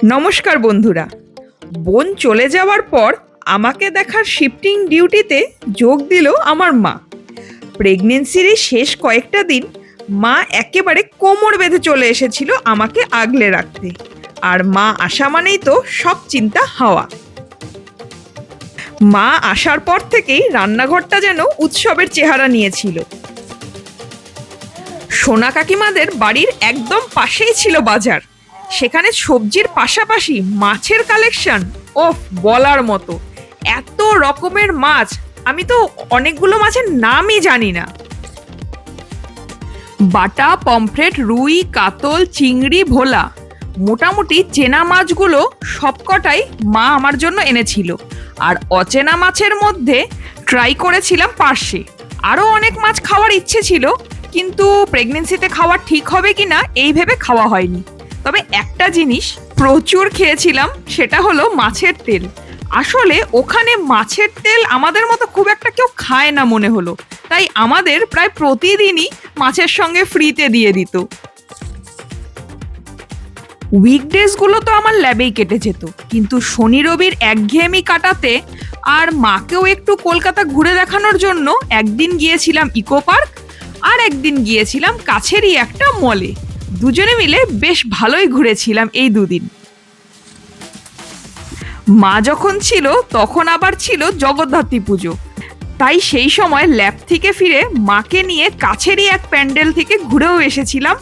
নমস্কার বন্ধুরা। বোন চলে যাওয়ার পর আমাকে দেখার শিফটিং ডিউটিতে যোগ দিল আমার মা। প্রেগনেন্সির এই শেষ কয়েকটা দিন মা একেবারে কোমর বেঁধে চলে এসেছিল আমাকে আগলে রাখতে। আর মা আসা মানেই তো সব চিন্তা হাওয়া। মা আসার পর থেকেই রান্নাঘরটা যেন উৎসবের চেহারা নিয়েছিল। সোনা কাকিমাদের বাড়ির একদম পাশেই ছিল বাজার। সেখানে সবজির পাশাপাশি মাছের কালেকশন, ওফ বলার মতো। এত রকমের মাছ, আমি তো অনেকগুলো মাছের নামই জানি না। বাটা, পমফ্রেট, রুই, কাতল, চিংড়ি, ভোলা, মোটামুটি চেনা মাছগুলো সবকটাই মা আমার জন্য এনেছিল। আর অচেনা মাছের মধ্যে ট্রাই করেছিলাম পার্শে। আরও অনেক মাছ খাওয়ার ইচ্ছে ছিল, কিন্তু প্রেগনেন্সিতে খাওয়া ঠিক হবে কিনা এই ভেবে খাওয়া হয়নি। তবে একটা জিনিস প্রচুর খেয়েছিলাম, সেটা হলো মাছের তেল। আসলে ওখানে মাছের তেল আমাদের মতো খুব একটা কেউ খায় না মনে হলো, তাই আমাদের প্রায় প্রতিদিনই মাছের সঙ্গে ফ্রিতে দিয়ে দিত। উইকডেজগুলো তো আমার ল্যাবেই কেটে যেত, কিন্তু শনি রবির একঘেয়েমি কাটাতে আর মাকেও একটু কলকাতা ঘুরে দেখানোর জন্য একদিন গিয়েছিলাম ইকো পার্ক, আর একদিন গিয়েছিলাম কাছেরই একটা মলে। দুজনে মিলে বেশ ভালোই ঘুরেছিলাম এই দুদিন। মা যখন ছিল তখন আবার ছিল জগদ্ধাত্রী পুজো, তাই সেই সময় ল্যাব থেকে ফিরে মাকে নিয়ে কাছেরই এক প্যান্ডেল থেকে ঘুরেও এসেছিলাম।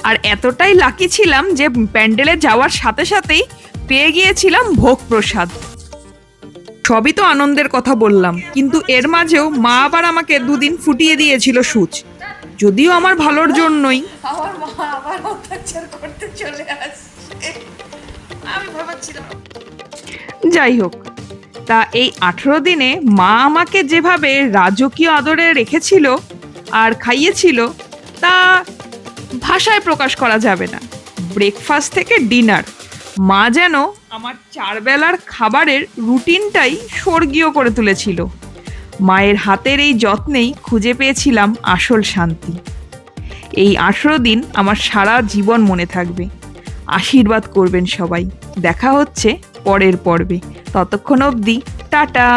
আর এতটাই লাকি ছিলাম যে প্যান্ডেলে যাওয়ার সাথে সাথেই পেয়ে গিয়েছিলাম ভোগ প্রসাদ। সবই তো আনন্দের কথা বললাম, কিন্তু এর মাঝেও মা আবার আমাকে দুদিন ফুটিয়ে দিয়েছিল সূচ, যদিও আমার ভালোর জন্যই। আমার মা আবার অত্যাচার করতে চলে আসছে, আমি ভাবছিলাম। যাই হোক, তা এই 18 দিনে মা আমাকে যেভাবে রাজকীয় আদরে রেখেছিল আর খাইয়েছিল, তা ভাষায় প্রকাশ করা যাবে না। ব্রেকফাস্ট থেকে ডিনার মা যেন আমার 4 বেলার খাবারের রুটিনটাই স্বর্গীয় করে তুলেছিল। মায়ের হাতের এই যত্নেই খুঁজে পেয়েছিলাম আসল শান্তি। এই 18 দিন আমার সারা জীবন মনে থাকবে। আশীর্বাদ করবেন সবাই। দেখা হচ্ছে পরের পর্বে। ততক্ষণ অবধি টাটা।